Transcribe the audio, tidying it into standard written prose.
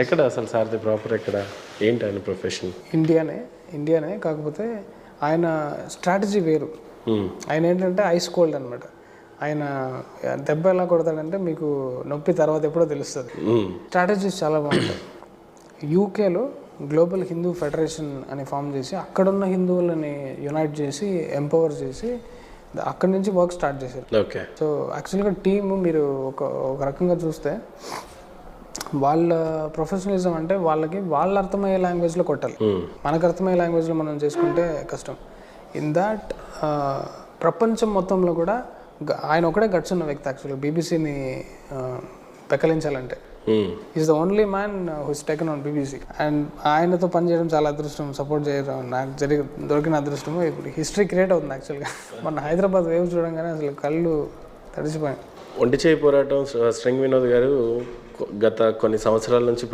ఎక్కడ అసలు సార్ది ప్రాపర్ ఎక్కడ, ఏంటి ఆయన ప్రొఫెషన్? ఇండియానే కాకపోతే ఆయన స్ట్రాటజీ వేరు. ఆయన ఏంటంటే ఐస్ కోల్డ్ అనమాట. ఆయన దెబ్బ ఎలా కొడతాడంటే మీకు నొప్పి తర్వాత ఎప్పుడో తెలుస్తుంది. స్ట్రాటజీస్ చాలా బాగుంటాయి. యూకేలో గ్లోబల్ హిందూ ఫెడరేషన్ అని ఫామ్ చేసి అక్కడున్న హిందువులని యునైట్ చేసి ఎంపవర్ చేసి అక్కడి నుంచి వర్క్ స్టార్ట్ చేశారు. ఓకే. సో యాక్చువల్గా టీమ్ మీరు ఒక రకంగా చూస్తే వాళ్ళ ప్రొఫెషనలిజం అంటే వాళ్ళ అర్థమయ్యే లాంగ్వేజ్లో కొట్టాలి. మనకు అర్థమయ్యే లాంగ్వేజ్లో మనం చేసుకుంటే కష్టం. ఇన్ దాట్ ప్రపంచం మొత్తంలో కూడా ఆయన ఒకటే గట్స్ ఉన్న వ్యక్తి యాక్చువల్గా బీబీసీని పెకలించాలంటే. Is the only man who's taken on BBC. And ఆయనతో పనిచేయడం చాలా అదృష్టం, సపోర్ట్ చేయడం నాకు దొరికిన అదృష్టము. ఇప్పుడు హిస్టరీ క్రియేట్ అవుతుంది యాక్చువల్గా. మన హైదరాబాద్ వేవ్ చూడంగానే అసలు కళ్ళు తడిచిపోయాయి. ఒంటి చేయి పోరాటం శ్రీంగ్ వినోద్ గారు గత కొన్ని సంవత్సరాల నుంచి